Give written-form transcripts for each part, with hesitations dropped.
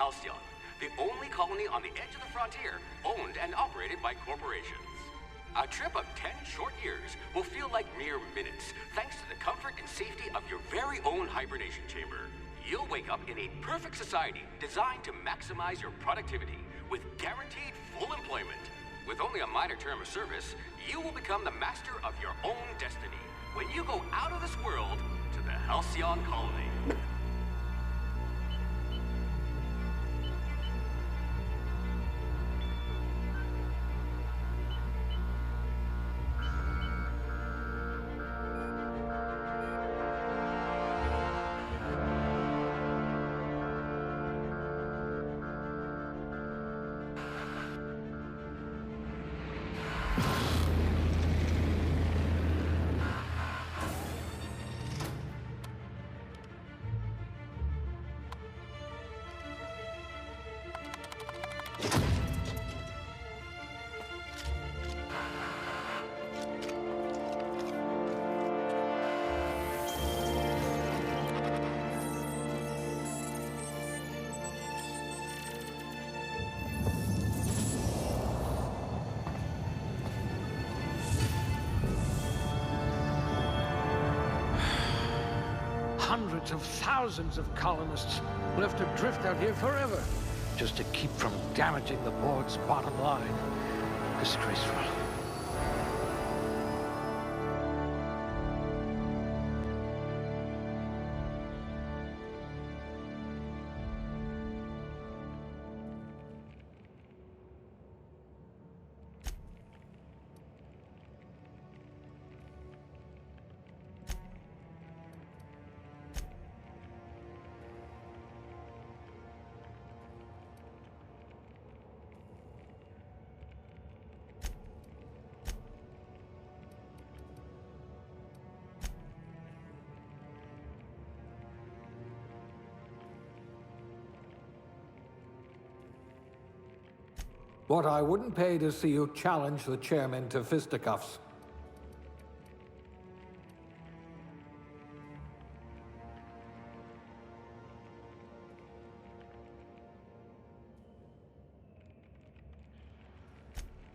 Halcyon, the only colony on the edge of the frontier, owned and operated by corporations. A trip of 10 short years will feel like mere minutes, thanks to the comfort and safety of your very own hibernation chamber. You'll wake up in a perfect society designed to maximize your productivity, with guaranteed full employment. With only a minor term of service, you will become the master of your own destiny when you go out of this world to the Halcyon colony. Hundreds of thousands of colonists will have to drift out here forever just to keep from damaging the board's bottom line. Disgraceful. What I wouldn't pay to see you challenge the chairman to fisticuffs.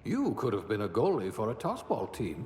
You could have been a goalie for a tossball team.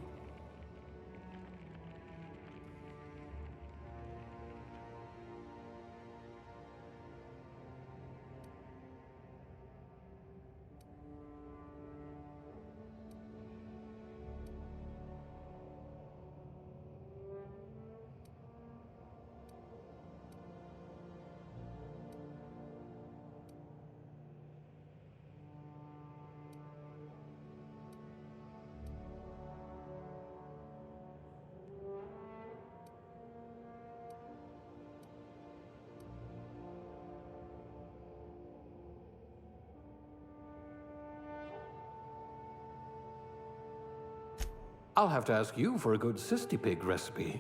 I'll have to ask you for a good Cystipig recipe.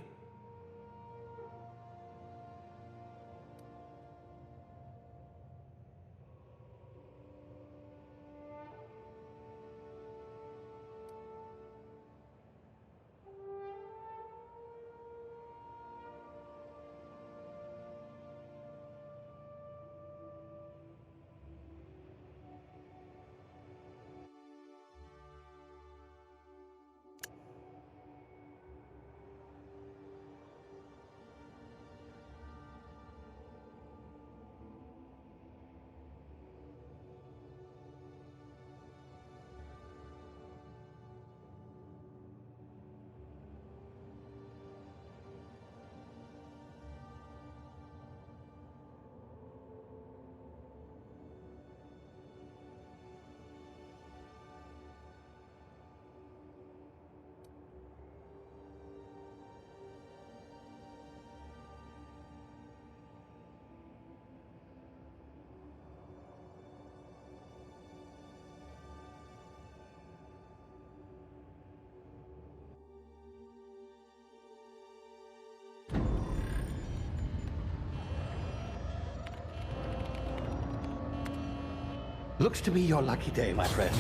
Looks to be your lucky day, my friend.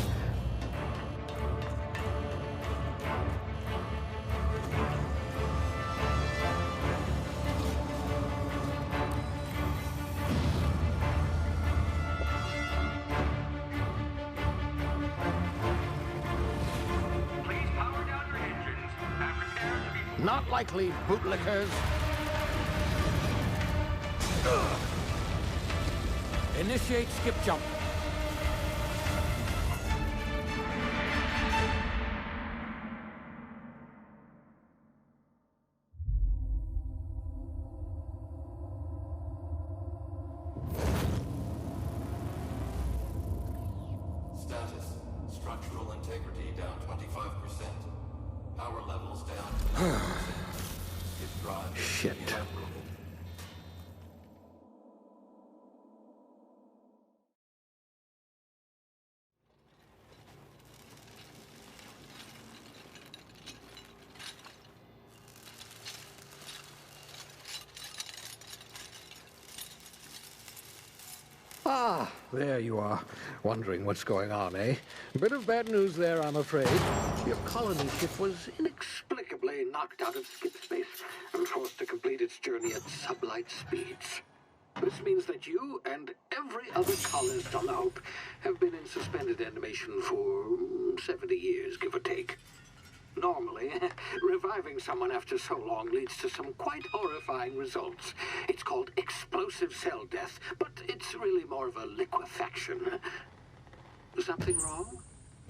Not likely, bootlickers. Initiate skip jump. Status. Structural integrity down 25%. Power levels down 10%. His drive is Shit. irreparable. Ah, there you are. Wondering what's going on, eh? Bit of bad news there, I'm afraid. Your colony ship was inexplicably knocked out of skip space and forced to complete its journey at sublight speeds. This means that you and every other colonist on the Hope have been in suspended animation for 70 years, give or take. Normally, reviving someone after so long leads to some quite horrifying results. It's called explosive cell death, but it's really more of a liquefaction. Something wrong?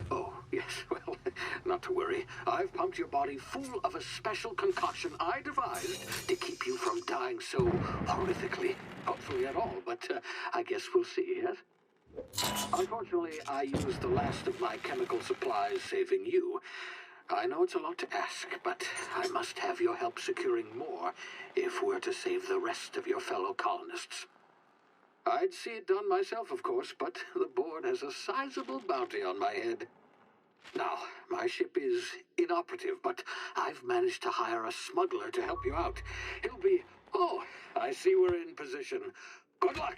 Oh, yes, well, not to worry. I've pumped your body full of a special concoction I devised to keep you from dying so horrifically. Hopefully at all, but I guess we'll see, yes? Unfortunately, I used the last of my chemical supplies saving you. I know it's a lot to ask, but I must have your help securing more if we're to save the rest of your fellow colonists. I'd see it done myself, of course, but the board has a sizable bounty on my head. Now, my ship is inoperative, but I've managed to hire a smuggler to help you out. He'll be... Oh, I see we're in position. Good luck!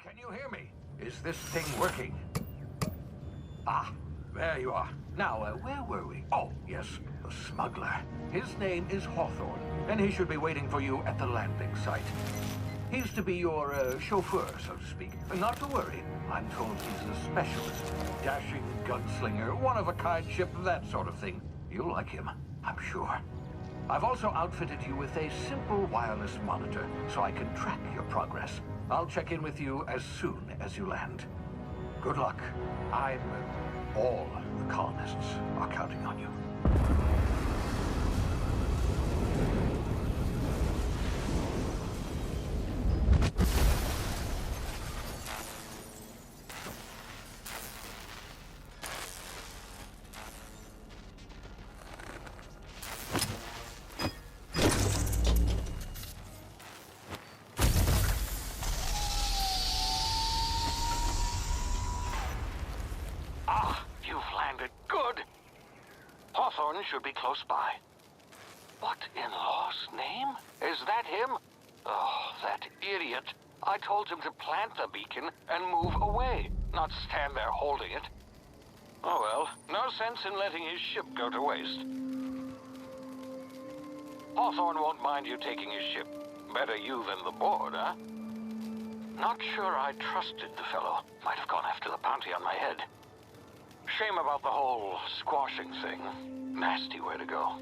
Can you hear me? Is this thing working? Ah, there you are. Now, where were we? Oh, yes, the smuggler. His name is Hawthorne, and he should be waiting for you at the landing site. He's to be your chauffeur, so to speak. Not to worry. I'm told he's a specialist. Dashing gunslinger, one-of-a-kind ship, that sort of thing. You'll like him, I'm sure. I've also outfitted you with a simple wireless monitor, so I can track your progress. I'll check in with you as soon as you land. Good luck. All the colonists are counting on you. Hawthorne should be close by. What in law's name? Is that him? Oh, that idiot. I told him to plant the beacon and move away, not stand there holding it. Oh well, no sense in letting his ship go to waste. Hawthorne won't mind you taking his ship. Better you than the board, huh? Not sure I trusted the fellow. Might have gone after the bounty on my head. Shame about the whole squashing thing. Nasty way to go.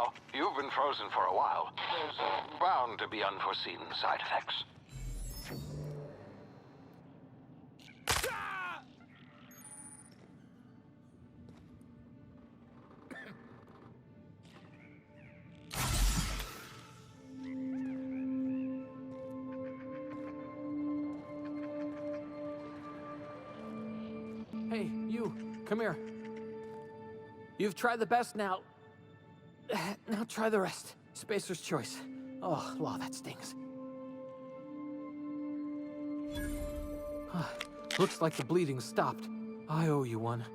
now. You've been frozen for a while. There's bound to be unforeseen side effects. Hey, you, come here. You've tried the best now. Now try the rest. Spacer's choice. Oh, law, that stings. Looks like the bleeding stopped. I owe you one.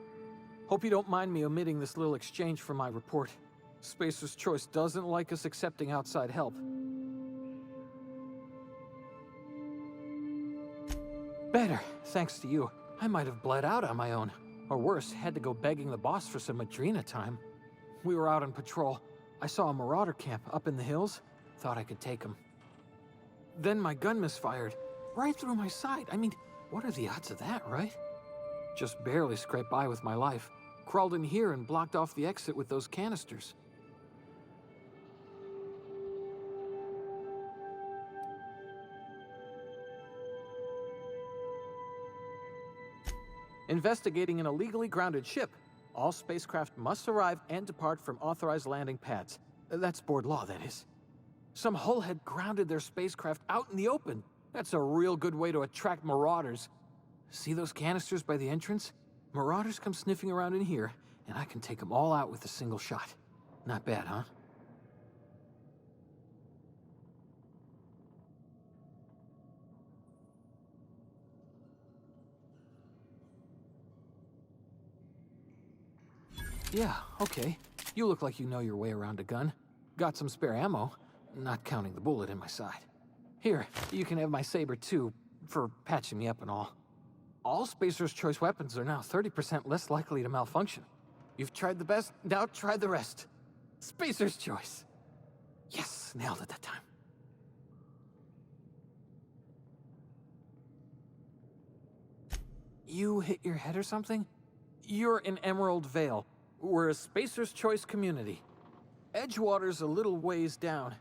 Hope you don't mind me omitting this little exchange from my report. Spacer's choice doesn't like us accepting outside help. Better, thanks to you. I might have bled out on my own. Or worse, had to go begging the boss for some Adrena time. We were out on patrol. I saw a marauder camp up in the hills. Thought I could take him. Then my gun misfired. Right through my side. I mean, what are the odds of that, right? Just barely scraped by with my life. Crawled in here and blocked off the exit with those canisters. Investigating an illegally grounded ship. All spacecraft must arrive and depart from authorized landing pads. That's board law, that is. Some hull had grounded their spacecraft out in the open. That's a real good way to attract marauders. See those canisters by the entrance? Marauders come sniffing around in here, and I can take them all out with a single shot. Not bad, huh? Yeah, okay. You look like you know your way around a gun. Got some spare ammo, not counting the bullet in my side. Here, you can have my saber too, for patching me up and all. All Spacer's Choice weapons are now 30% less likely to malfunction. You've tried the best, now try the rest. Spacer's Choice. Yes, nailed it that time. You hit your head or something? You're in Emerald Vale. We're a Spacer's Choice community. Edgewater's a little ways down.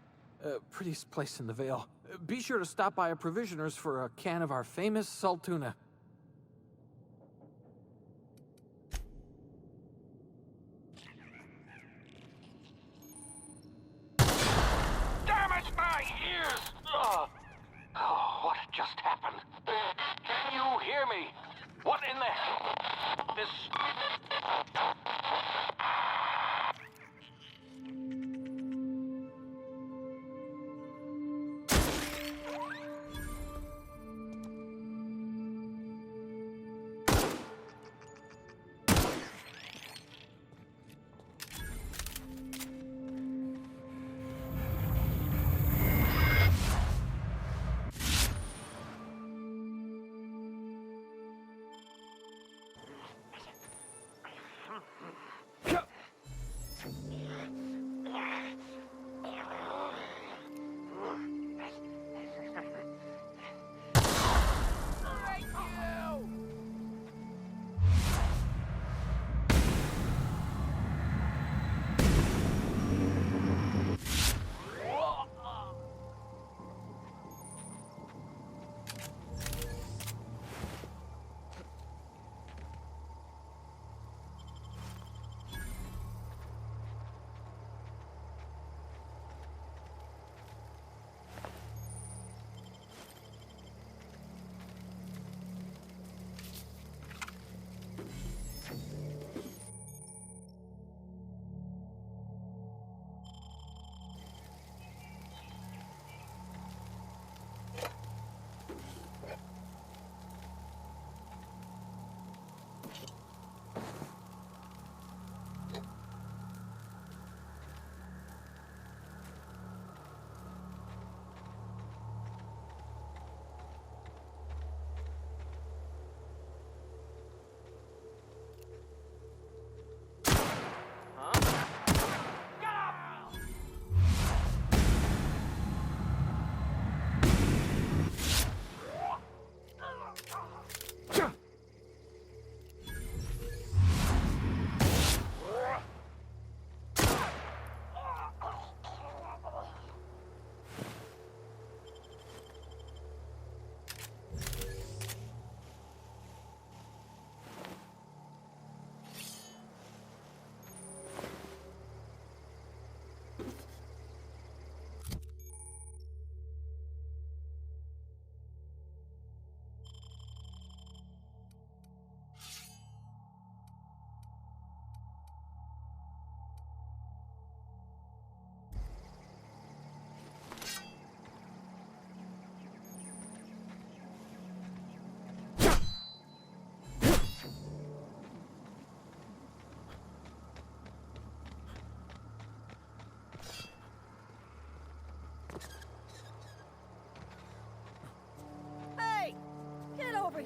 Prettiest place in the Vale. Be sure to stop by a provisioner's for a can of our famous salt tuna. Damage my ears! Oh, what just happened? Can you hear me? What in the hell? This...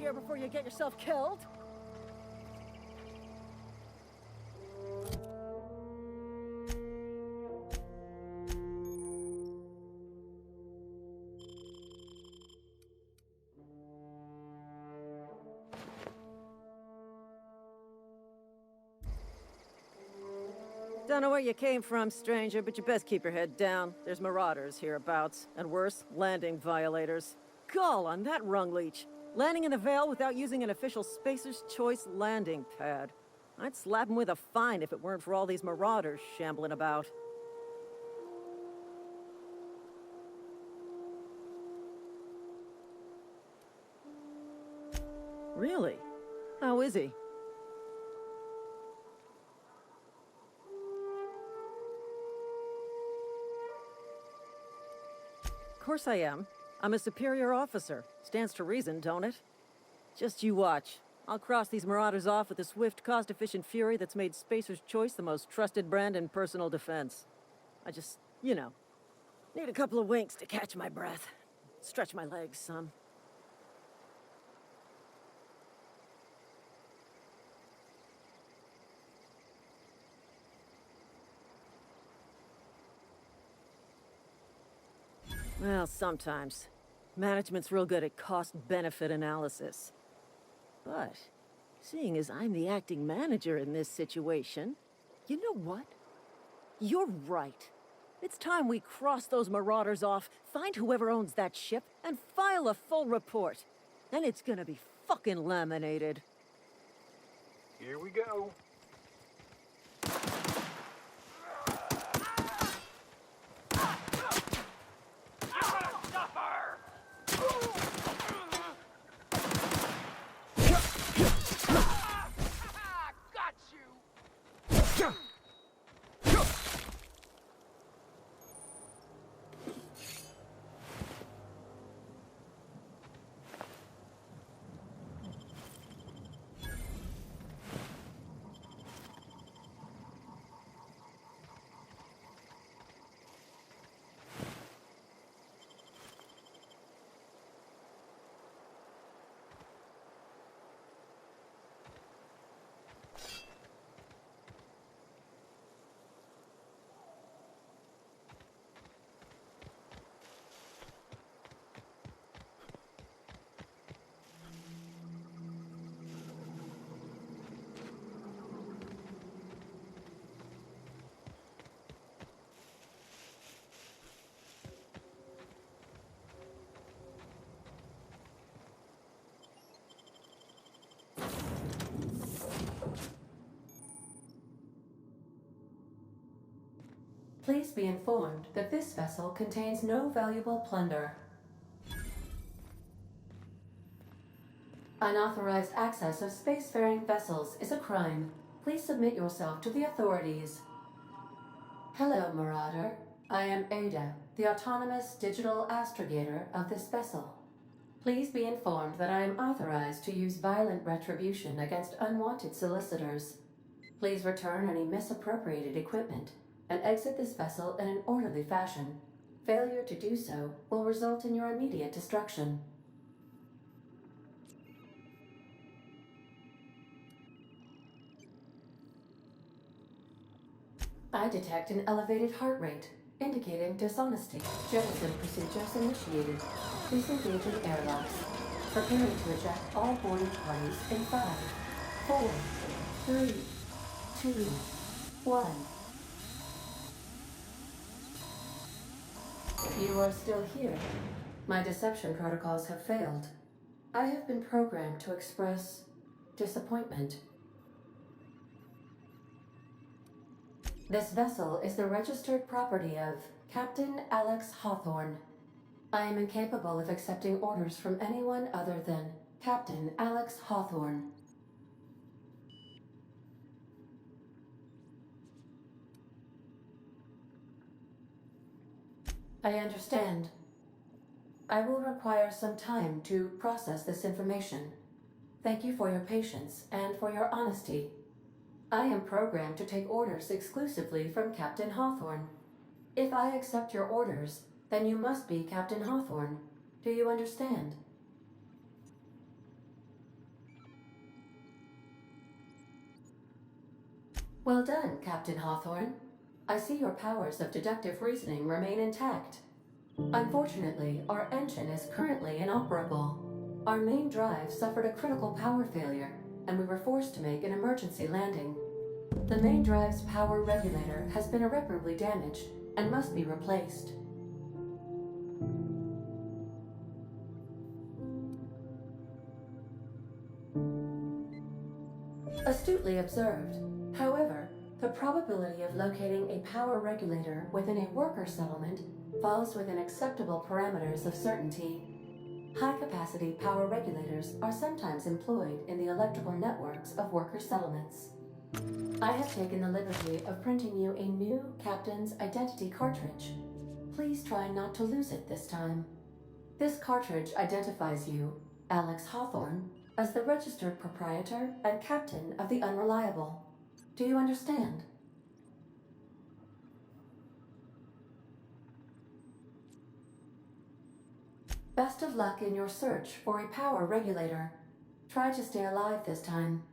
here before you get yourself killed. Don't know where you came from, stranger, but you best keep your head down. There's marauders hereabouts, and worse, landing violators. Gall on that rung leech. Landing in the Vale without using an official Spacer's Choice landing pad. I'd slap him with a fine if it weren't for all these marauders shambling about. Really? How is he? Of course I am. I'm a superior officer. Stands to reason, don't it? Just you watch. I'll cross these marauders off with a swift, cost-efficient fury that's made Spacer's Choice the most trusted brand in personal defense. I just, you know, need a couple of winks to catch my breath. Stretch my legs some. Well, sometimes. Management's real good at cost-benefit analysis. But, seeing as I'm the acting manager in this situation, you know what? You're right. It's time we cross those marauders off, find whoever owns that ship, and file a full report. Then it's gonna be fucking laminated. Here we go. Please be informed that this vessel contains no valuable plunder. Unauthorized access of spacefaring vessels is a crime. Please submit yourself to the authorities. Hello, Marauder. I am Ada, the autonomous digital astrogator of this vessel. Please be informed that I am authorized to use violent retribution against unwanted solicitors. Please return any misappropriated equipment and exit this vessel in an orderly fashion. Failure to do so will result in your immediate destruction. I detect an elevated heart rate, indicating dishonesty. Jettison procedures initiated. Please engage in airlocks. Preparing to eject all boarding parties in 5, 4, 3, 2, 1. You are still here. My deception protocols have failed. I have been programmed to express disappointment. This vessel is the registered property of Captain Alex Hawthorne. I am incapable of accepting orders from anyone other than Captain Alex Hawthorne. I understand. I will require some time to process this information. Thank you for your patience and for your honesty. I am programmed to take orders exclusively from Captain Hawthorne. If I accept your orders, then you must be Captain Hawthorne. Do you understand? Well done, Captain Hawthorne. I see your powers of deductive reasoning remain intact. Unfortunately, our engine is currently inoperable. Our main drive suffered a critical power failure, and we were forced to make an emergency landing. The main drive's power regulator has been irreparably damaged and must be replaced. Astutely observed. However, the probability of locating a power regulator within a worker settlement falls within acceptable parameters of certainty. High-capacity power regulators are sometimes employed in the electrical networks of worker settlements. I have taken the liberty of printing you a new Captain's Identity cartridge. Please try not to lose it this time. This cartridge identifies you, Alex Hawthorne, as the registered proprietor and captain of the Unreliable. Do you understand? Best of luck in your search for a power regulator. Try to stay alive this time.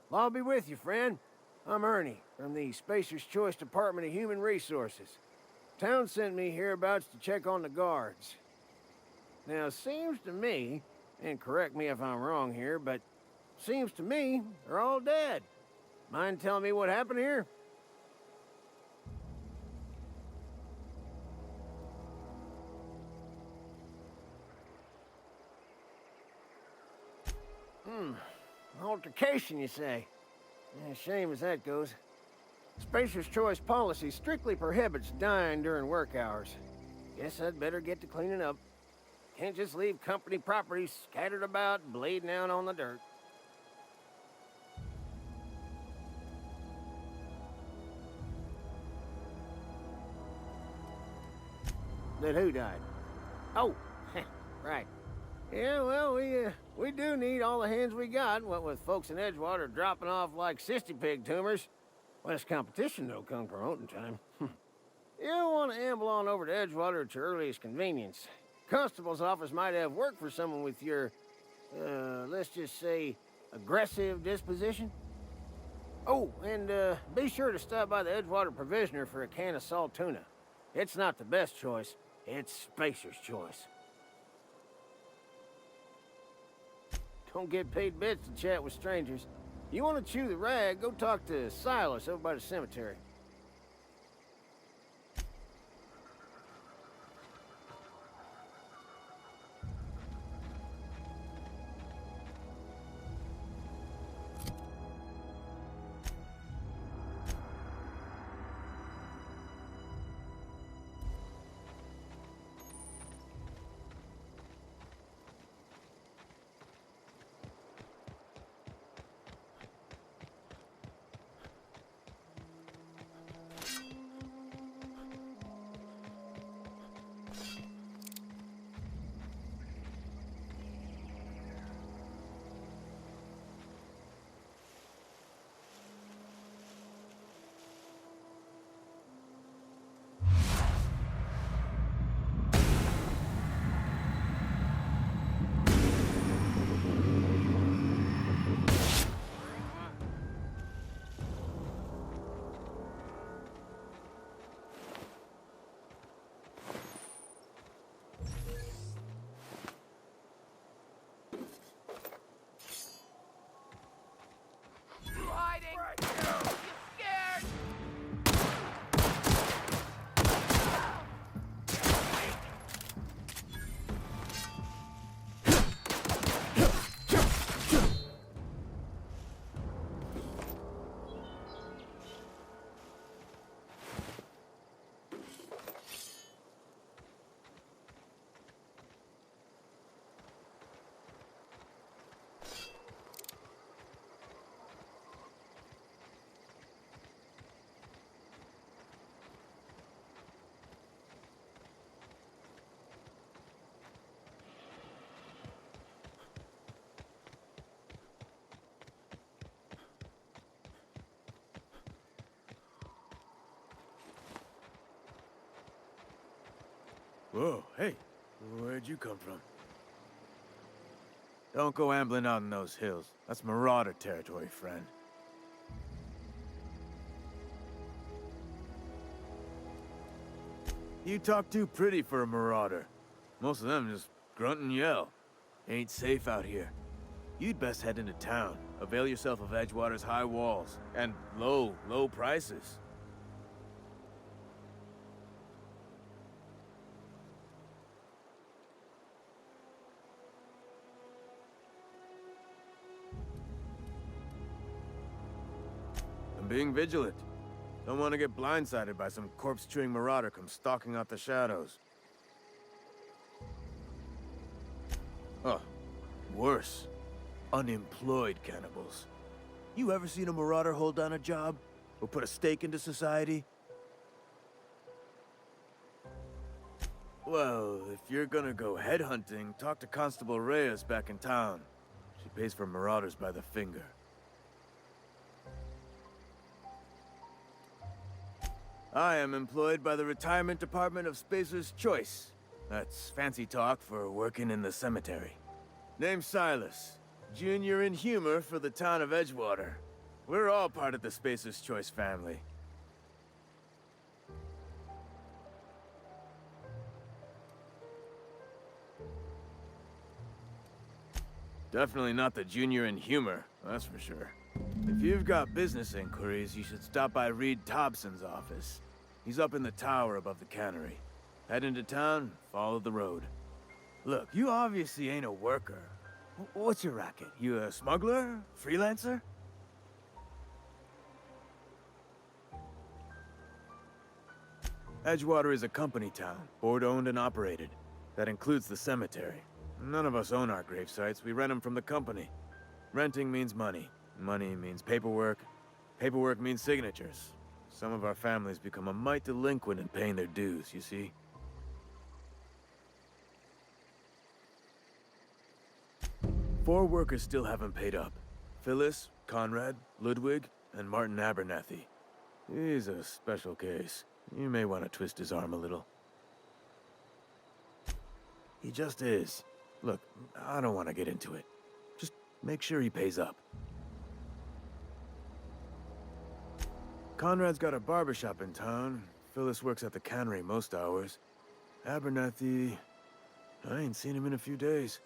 I'll be with you, friend. I'm Ernie, from the Spacer's Choice Department of Human Resources. Town sent me hereabouts to check on the guards. Now, it seems to me, and correct me if I'm wrong here, but seems to me they're all dead. Mind telling me what happened here? Altercation, you say? Yeah, shame as that goes. Spacer's Choice policy strictly prohibits dying during work hours. Guess I'd better get to cleaning up. Can't just leave company property scattered about, bleeding out on the dirt. That who died? Oh, right. Yeah, well, we do need all the hands we got, what with folks in Edgewater dropping off like cysty pig tumors. Less competition, though, come promoting time. You don't want to amble on over to Edgewater at your earliest convenience. Constable's office might have work for someone with your, let's just say, aggressive disposition. Oh, and be sure to stop by the Edgewater Provisioner for a can of salt tuna. It's not the best choice, it's Spacer's Choice. Don't get paid bits to chat with strangers. You want to chew the rag, go talk to Silas over by the cemetery. Whoa, hey, where'd you come from? Don't go ambling out in those hills. That's Marauder territory, friend. You talk too pretty for a Marauder. Most of them just grunt and yell. Ain't safe out here. You'd best head into town. Avail yourself of Edgewater's high walls. And low prices. I'm being vigilant. Don't want to get blindsided by some corpse-chewing Marauder come stalking out the shadows. Oh, worse. Unemployed cannibals. You ever seen a Marauder hold down a job? Or put a stake into society? Well, if you're gonna go headhunting, talk to Constable Reyes back in town. She pays for Marauders by the finger. I am employed by the Retirement Department of Spacer's Choice. That's fancy talk for working in the cemetery. Name's Silas. Junior in humor for the town of Edgewater. We're all part of the Spacer's Choice family. Definitely not the junior in humor, that's for sure. If you've got business inquiries, you should stop by Reed Thompson's office. He's up in the tower above the cannery. Head into town, follow the road. Look, you obviously ain't a worker. What's your racket? You a smuggler? Freelancer? Edgewater is a company town, board-owned and operated. That includes the cemetery. None of us own our grave sites, we rent them from the company. Renting means money. Money means paperwork. Paperwork means signatures. Some of our families become a mite delinquent in paying their dues, you see? Four workers still haven't paid up. Phyllis, Conrad, Ludwig, and Martin Abernathy. He's a special case. You may want to twist his arm a little. He just is. Look, I don't want to get into it. Just make sure he pays up. Conrad's got a barbershop in town. Phyllis works at the cannery most hours. Abernathy... I ain't seen him in a few days.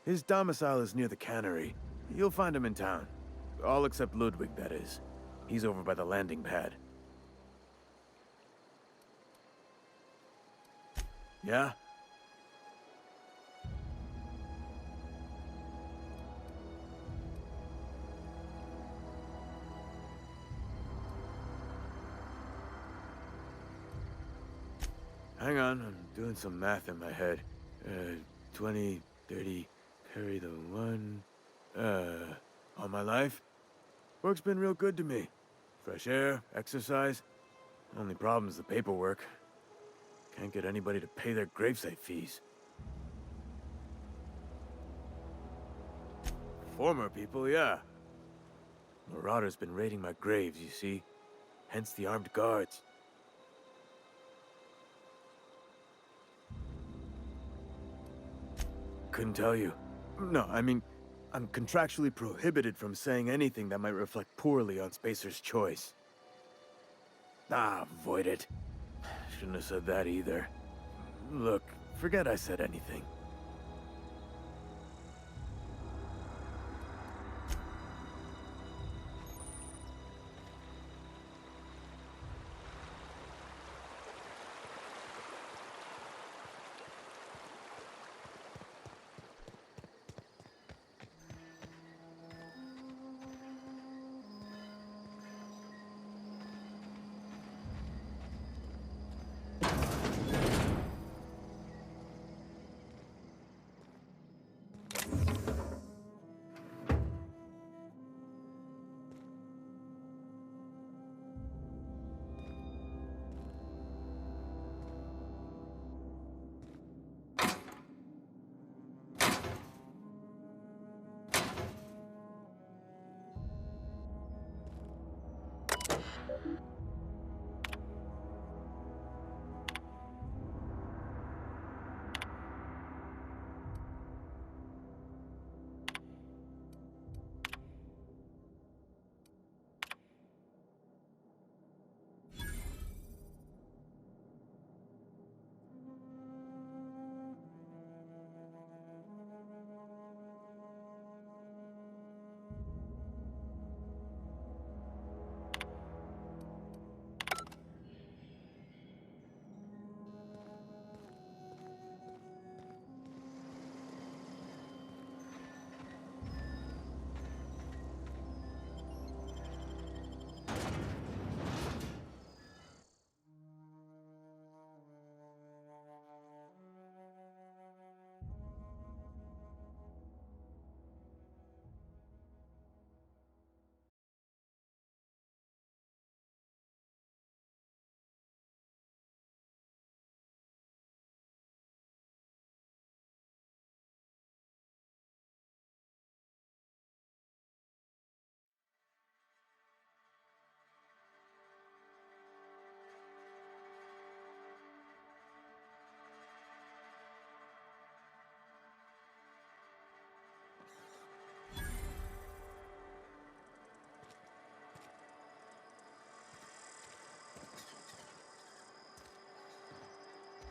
His domicile is near the cannery. You'll find him in town. All except Ludwig, that is. He's over by the landing pad. Yeah? Hang on, I'm doing some math in my head. 20, 30, carry the 1... all my life? Work's been real good to me. Fresh air, exercise. Only problem is the paperwork. Can't get anybody to pay their gravesite fees. Former people, yeah. Marauder's been raiding my graves, you see. Hence the armed guards. Couldn't tell you. No, I mean, I'm contractually prohibited from saying anything that might reflect poorly on Spacer's Choice. Ah, avoid it. Shouldn't have said that either. Look, forget I said anything.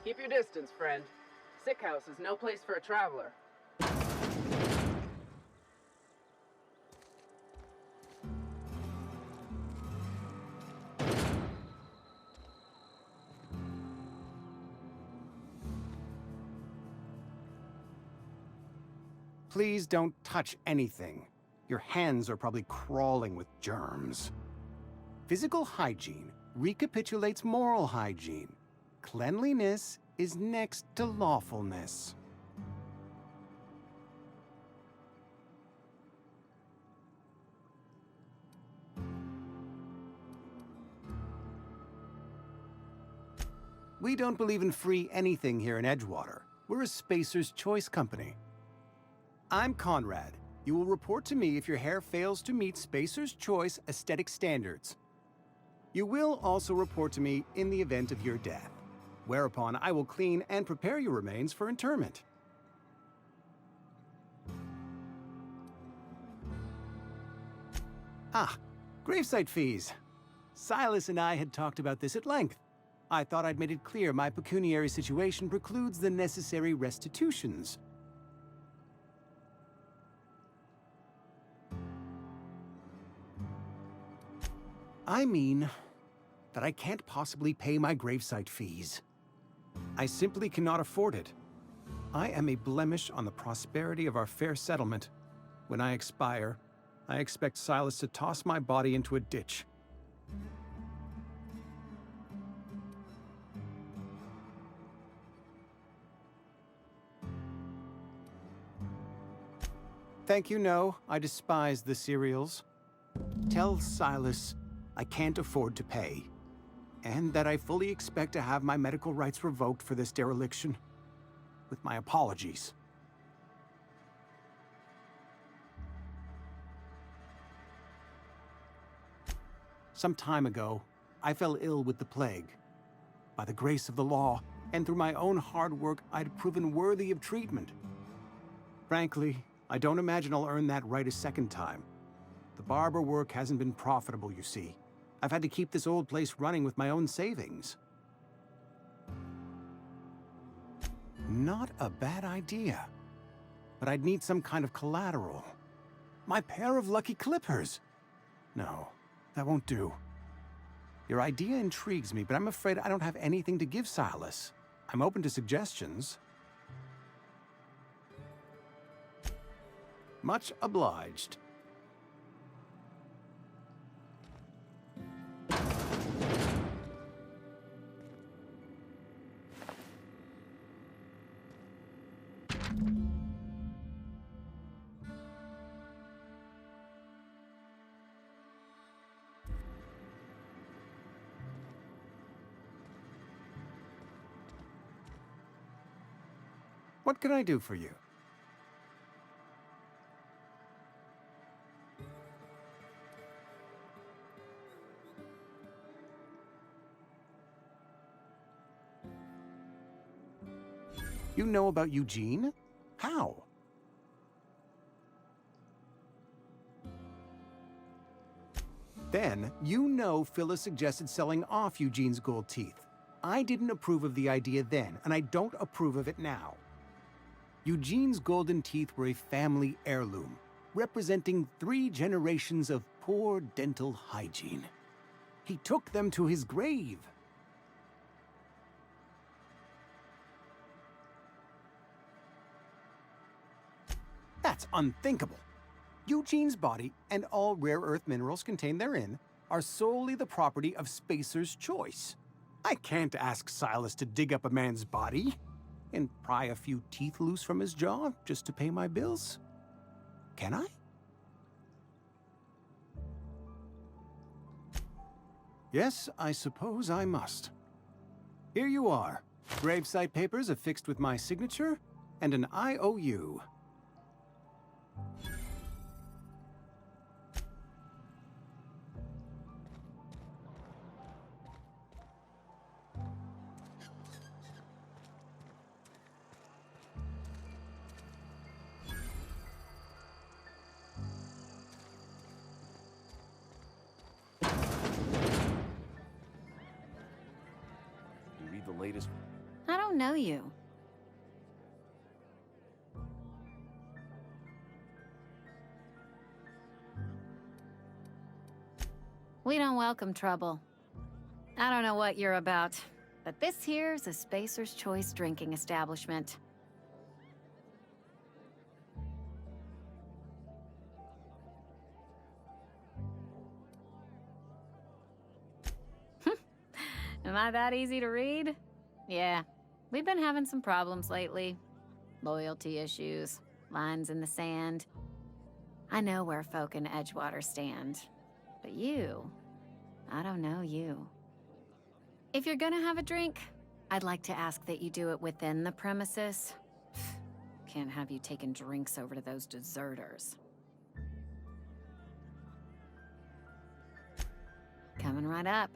Keep your distance, friend. Sick house is no place for a traveler. Please don't touch anything. Your hands are probably crawling with germs. Physical hygiene recapitulates moral hygiene. Cleanliness is next to lawfulness. We don't believe in free anything here in Edgewater. We're a Spacer's Choice company. I'm Conrad. You will report to me if your hair fails to meet Spacer's Choice aesthetic standards. You will also report to me in the event of your death, whereupon I will clean and prepare your remains for interment. Ah, gravesite fees. Silas and I had talked about this at length. I thought I'd made it clear my pecuniary situation precludes the necessary restitutions. I mean that I can't possibly pay my gravesite fees. I simply cannot afford it. I am a blemish on the prosperity of our fair settlement. When I expire, I expect Silas to toss my body into a ditch. Thank you, no. I despise the cereals. Tell Silas I can't afford to pay, and that I fully expect to have my medical rights revoked for this dereliction. With my apologies. Some time ago, I fell ill with the plague. By the grace of the law, and through my own hard work, I'd proven worthy of treatment. Frankly, I don't imagine I'll earn that right a second time. The barber work hasn't been profitable, you see. I've had to keep this old place running with my own savings. Not a bad idea. But I'd need some kind of collateral. My pair of lucky clippers! No, that won't do. Your idea intrigues me, but I'm afraid I don't have anything to give Silas. I'm open to suggestions. Much obliged. What can I do for you? You know about Eugene? How? Then, you know Phyllis suggested selling off Eugene's gold teeth. I didn't approve of the idea then, and I don't approve of it now. Eugene's golden teeth were a family heirloom, representing 3 generations of poor dental hygiene. He took them to his grave. That's unthinkable. Eugene's body and all rare earth minerals contained therein are solely the property of Spacer's Choice. I can't ask Silas to dig up a man's body and pry a few teeth loose from his jaw just to pay my bills. Can I? Yes, I suppose I must. Here you are. Gravesite papers affixed with my signature and an IOU. Latest. I don't know you. We don't welcome trouble. I don't know what you're about, but this here's a Spacer's Choice drinking establishment. Am I that easy to read? Yeah, we've been having some problems lately. Loyalty issues, lines in the sand. I know where folk in Edgewater stand. But you, I don't know you. If you're gonna have a drink, I'd like to ask that you do it within the premises. Can't have you taking drinks over to those deserters. Coming right up.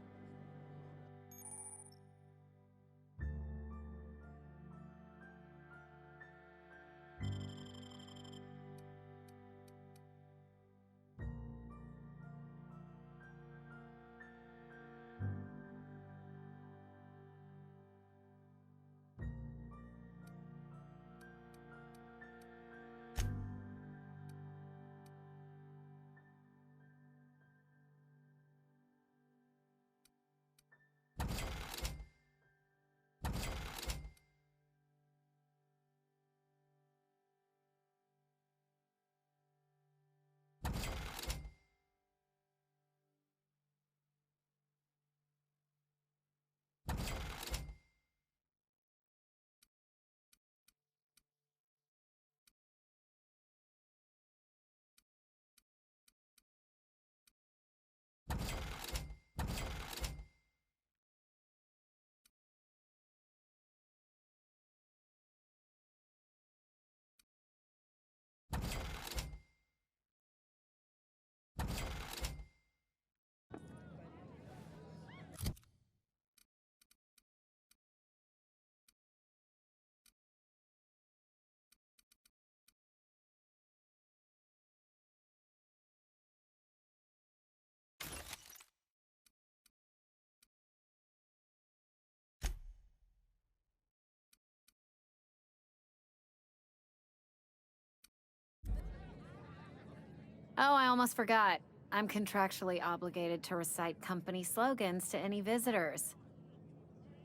Oh, I almost forgot. I'm contractually obligated to recite company slogans to any visitors.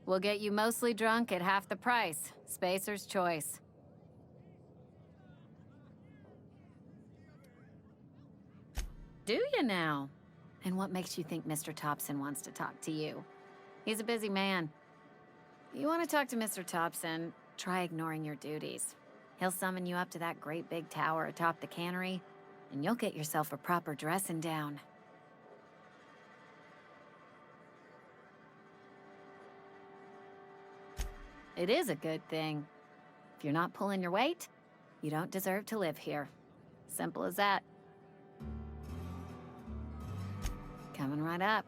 We'll get you mostly drunk at half the price. Spacer's Choice. Do you now? And what makes you think Mr. Thompson wants to talk to you? He's a busy man. You want to talk to Mr. Thompson, try ignoring your duties. He'll summon you up to that great big tower atop the cannery, and you'll get yourself a proper dressing down. It is a good thing. If you're not pulling your weight, you don't deserve to live here. Simple as that. Coming right up.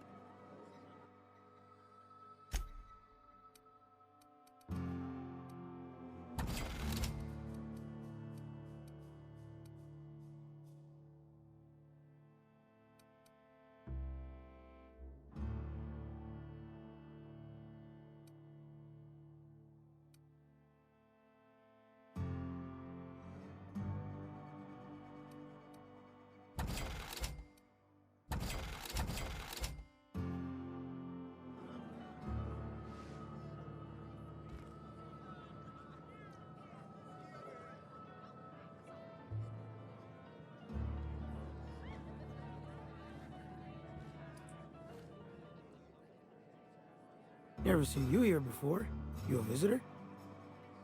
Never seen you here before. You a visitor?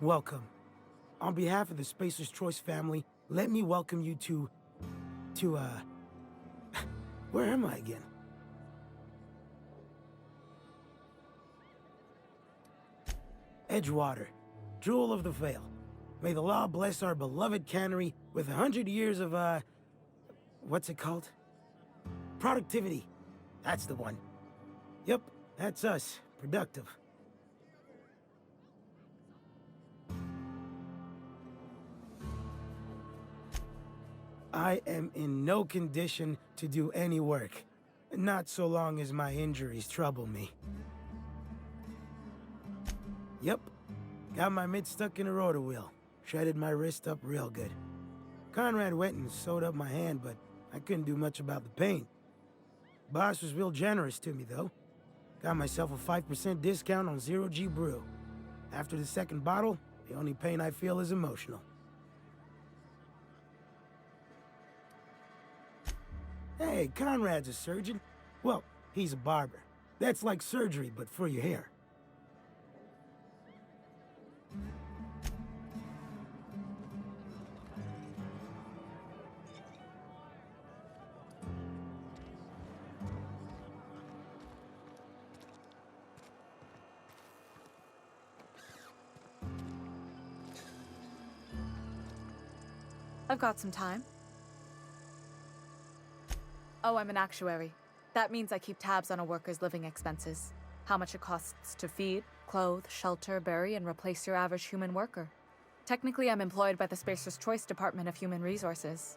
Welcome. On behalf of the Spacer's Choice family, let me welcome you to, where am I again? Edgewater, Jewel of the Vale. May the law bless our beloved cannery with 100 years of, what's it called? Productivity. That's the one. Yep, that's us. Productive. I am in no condition to do any work. Not so long as my injuries trouble me. Yep, Got my mitt stuck in a rotor wheel. Shredded my wrist up real good. Conrad went and sewed up my hand, but I couldn't do much about the pain. Boss was real generous to me, though. Got myself a 5% discount on Zero G Brew. After the second bottle, the only pain I feel is emotional. Hey, Conrad's a surgeon. Well, he's a barber. That's like surgery, but for your hair. I've got some time. Oh, I'm an actuary. That means I keep tabs on a worker's living expenses. How much it costs to feed, clothe, shelter, bury, and replace your average human worker. Technically, I'm employed by the Spacer's Choice Department of Human Resources.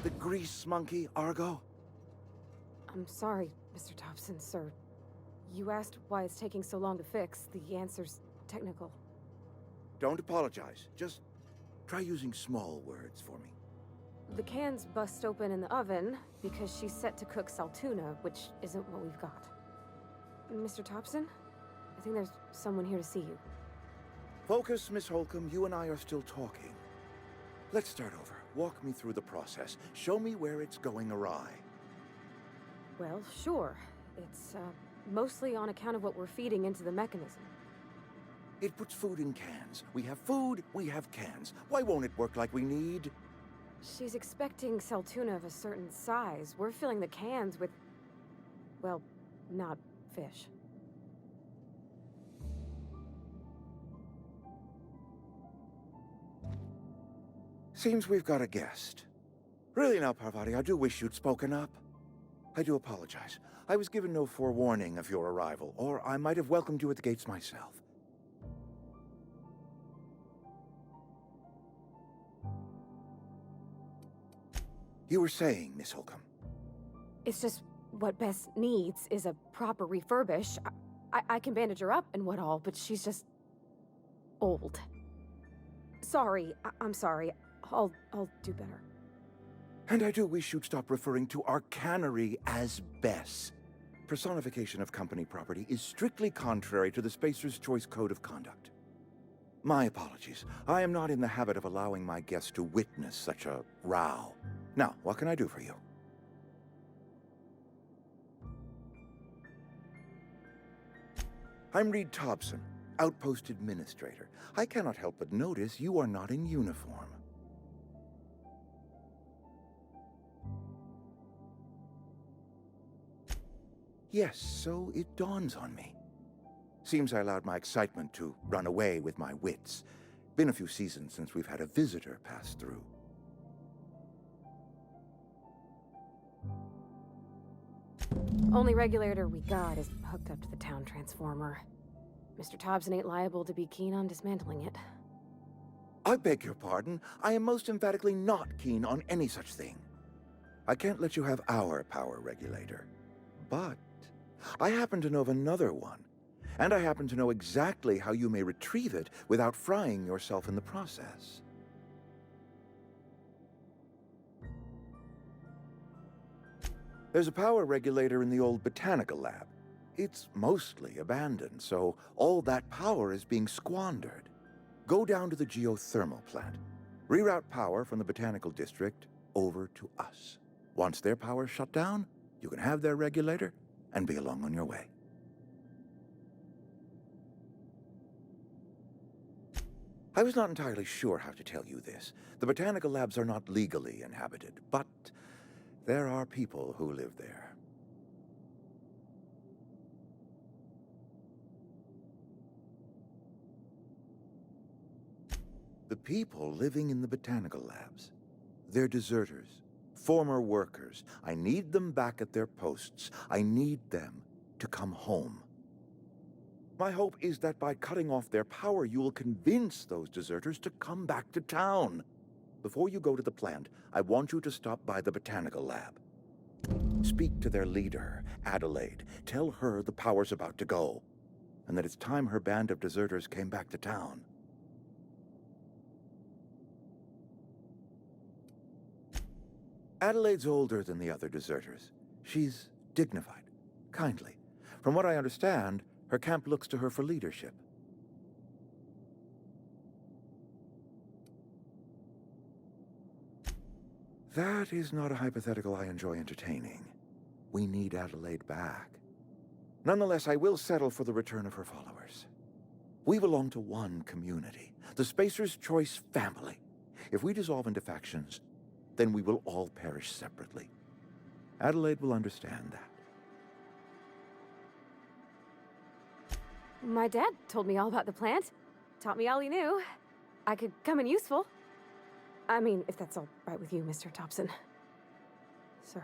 The grease monkey, Argo? I'm sorry, Mr. Thompson, sir. You asked why it's taking so long to fix. The answer's technical. Don't apologize. Just try using small words for me. The can's bust open in the oven because she's set to cook saltuna, which isn't what we've got. Mr. Thompson? I think there's someone here to see you. Focus, Miss Holcomb. You and I are still talking. Let's start over. Walk me through the process. Show me where it's going awry. Well, sure. It's, mostly on account of what we're feeding into the mechanism. It puts food in cans. We have food, we have cans. Why won't it work like we need? She's expecting saltuna of a certain size. We're filling the cans with, well, not fish. Seems we've got a guest. Really now, Parvati, I do wish you'd spoken up. I do apologize. I was given no forewarning of your arrival, or I might have welcomed you at the gates myself. You were saying, Miss Holcomb. It's just what Bess needs is a proper refurbish. I can bandage her up and what all, but she's just old. Sorry, I'm sorry. I'll do better. And I do wish you'd stop referring to our cannery as Bess. Personification of company property is strictly contrary to the Spacer's Choice Code of Conduct. My apologies. I am not in the habit of allowing my guests to witness such a row. Now, what can I do for you? I'm Reed Thompson, Outpost Administrator. I cannot help but notice you are not in uniform. Yes, so it dawns on me. Seems I allowed my excitement to run away with my wits. Been a few seasons since we've had a visitor pass through. Only regulator we got is hooked up to the town transformer. Mr. Thompson ain't liable to be keen on dismantling it. I beg your pardon. I am most emphatically not keen on any such thing. I can't let you have our power regulator. But I happen to know of another one. And I happen to know exactly how you may retrieve it without frying yourself in the process. There's a power regulator in the old botanical lab. It's mostly abandoned, so all that power is being squandered. Go down to the geothermal plant. Reroute power from the botanical district over to us. Once their power's shut down, you can have their regulator and be along on your way. I was not entirely sure how to tell you this. The botanical labs are not legally inhabited, but there are people who live there. The people living in the botanical labs. They're deserters, former workers. I need them back at their posts. I need them to come home. My hope is that by cutting off their power, you will convince those deserters to come back to town. Before you go to the plant, I want you to stop by the botanical lab. Speak to their leader, Adelaide. Tell her the power's about to go, and that it's time her band of deserters came back to town. Adelaide's older than the other deserters. She's dignified, kindly. From what I understand, her camp looks to her for leadership. That is not a hypothetical I enjoy entertaining. We need Adelaide back. Nonetheless, I will settle for the return of her followers. We belong to one community, the Spacer's Choice family. If we dissolve into factions, then we will all perish separately. Adelaide will understand that. My dad told me all about the plant. Taught me all he knew. I could come in useful. I mean, if that's all right with you, Mr. Thompson. Sir.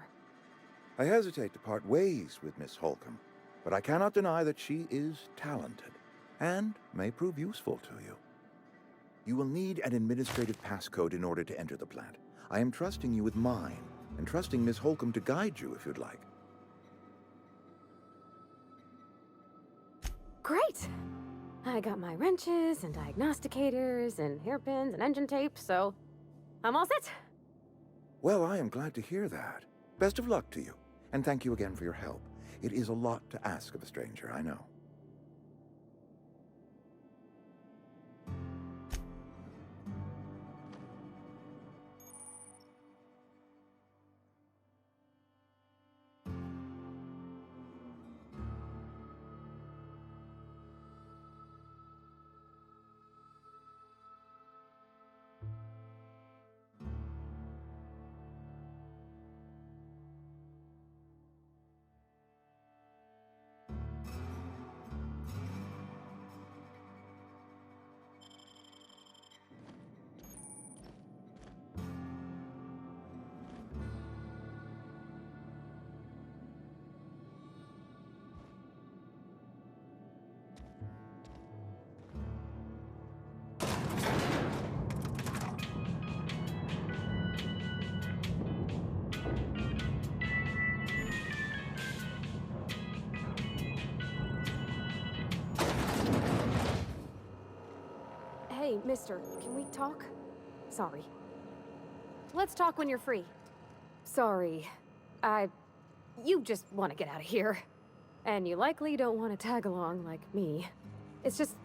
I hesitate to part ways with Miss Holcomb, but I cannot deny that she is talented and may prove useful to you. You will need an administrative passcode in order to enter the plant. I am trusting you with mine, and trusting Miss Holcomb to guide you if you'd like. Great! I got my wrenches and diagnosticators and hairpins and engine tape, so I'm all set. Well, I am glad to hear that. Best of luck to you, and thank you again for your help. It is a lot to ask of a stranger, I know. Hey, mister, can we talk? Sorry. Let's talk when you're free. Sorry. You just want to get out of here. And you likely don't want to tag along like me. It's just,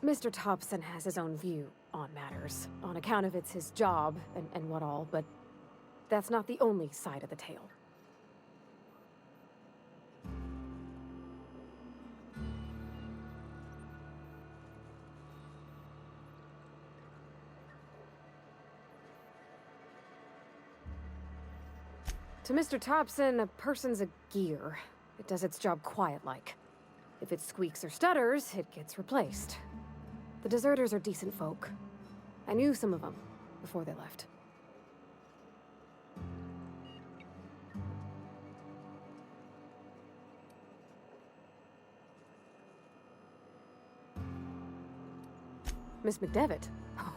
Mr. Thompson has his own view on matters, on account of it's his job and what all, but that's not the only side of the tale. To Mr. Thompson, a person's a gear. It does its job quiet-like. If it squeaks or stutters, it gets replaced. The deserters are decent folk. I knew some of them before they left. Miss McDevitt? Oh,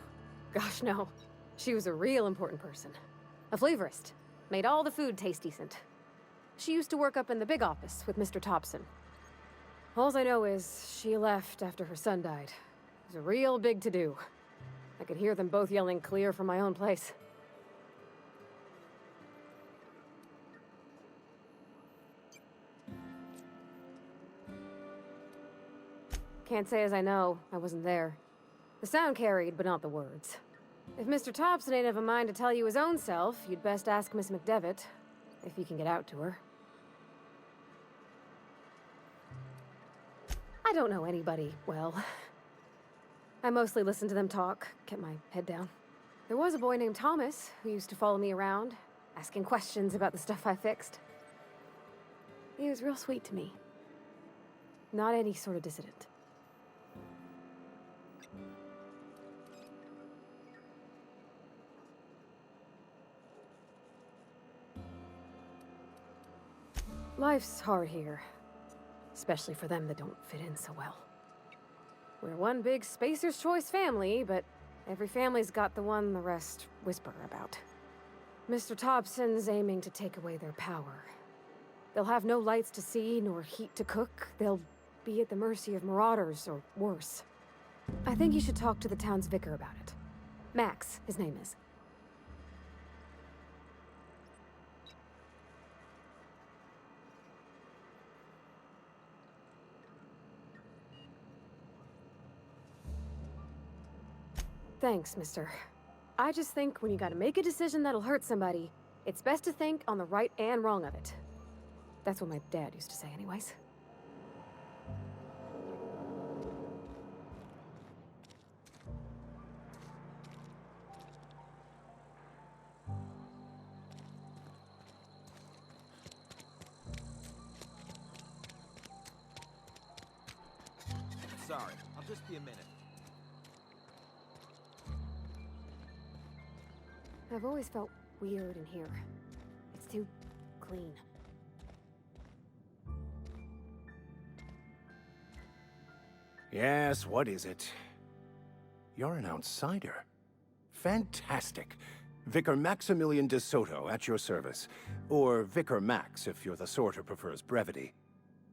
gosh, no. She was a real important person. A flavorist. Made all the food taste decent. She used to work up in the big office with Mr. Thompson. All I know is she left after her son died. It was a real big to-do. I could hear them both yelling clear from my own place. Can't say as I know. I wasn't there. The sound carried, but not the words. If Mr. Thompson ain't of a mind to tell you his own self, you'd best ask Miss McDevitt, if you can get out to her. I don't know anybody well. I mostly listened to them talk, kept my head down. There was a boy named Thomas who used to follow me around, asking questions about the stuff I fixed. He was real sweet to me. Not any sort of dissident. Life's hard here. Especially for them that don't fit in so well. We're one big Spacer's Choice family, but every family's got the one the rest whisper about. Mr. Thompson's aiming to take away their power. They'll have no lights to see, nor heat to cook. They'll be at the mercy of marauders, or worse. I think you should talk to the town's vicar about it. Max, his name is. Thanks, mister. I just think when you gotta make a decision that'll hurt somebody, it's best to think on the right and wrong of it. That's what my dad used to say anyways. Sorry, I'll just be a minute. I've always felt weird in here. It's too clean. Yes, what is it? You're an outsider. Fantastic. Vicar Maximilian de Soto at your service. Or Vicar Max, if you're the sort who prefers brevity.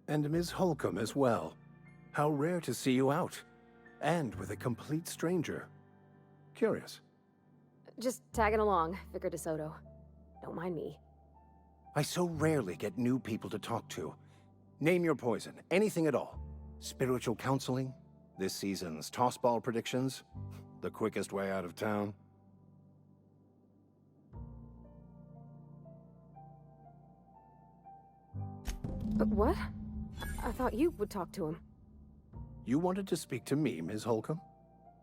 And Ms. Holcomb as well. How rare to see you out. And with a complete stranger. Curious. Just tagging along, Vicar de Soto. Don't mind me. I so rarely get new people to talk to. Name your poison, anything at all. Spiritual counseling? This season's tossball predictions? The quickest way out of town? But what? I thought you would talk to him. You wanted to speak to me, Ms. Holcomb?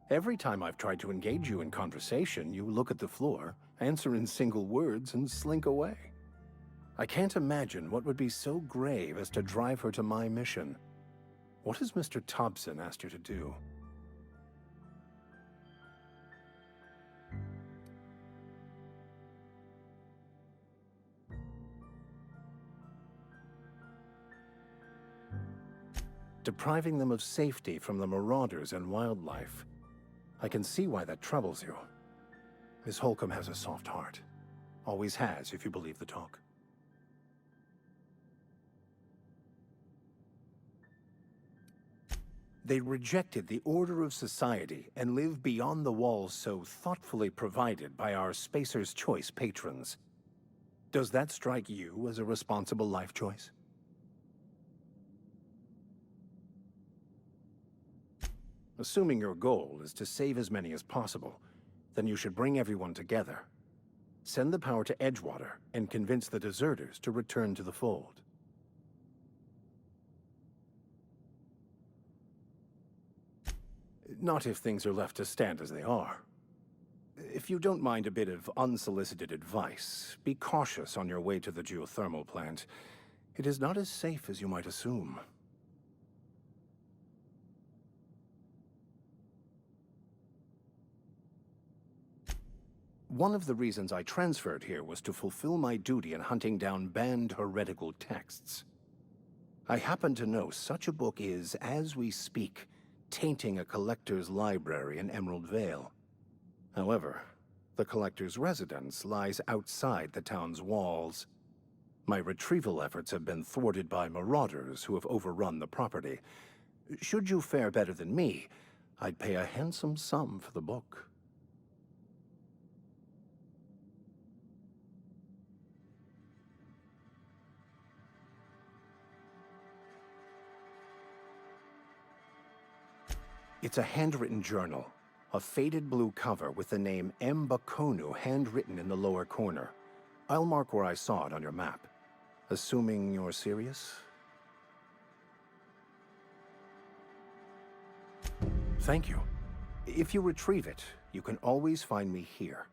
Every time I've tried to engage you in conversation, you look at the floor, answer in single words, and slink away. I can't imagine what would be so grave as to drive her to my mission. What has Mr. Thompson asked you to do? Depriving them of safety from the marauders and wildlife. I can see why that troubles you. Miss Holcomb has a soft heart. Always has, if you believe the talk. They rejected the order of society and live beyond the walls so thoughtfully provided by our Spacer's Choice patrons. Does that strike you as a responsible life choice? Assuming your goal is to save as many as possible, then you should bring everyone together. Send the power to Edgewater and convince the deserters to return to the fold. Not if things are left to stand as they are. If you don't mind a bit of unsolicited advice, be cautious on your way to the geothermal plant. It is not as safe as you might assume. One of the reasons I transferred here was to fulfill my duty in hunting down banned heretical texts. I happen to know such a book is, as we speak, tainting a collector's library in Emerald Vale. However, the collector's residence lies outside the town's walls. My retrieval efforts have been thwarted by marauders who have overrun the property. Should you fare better than me, I'd pay a handsome sum for the book. It's a handwritten journal, a faded blue cover with the name M. Bakonu handwritten in the lower corner. I'll mark where I saw it on your map. Assuming you're serious? Thank you. If you retrieve it, you can always find me here.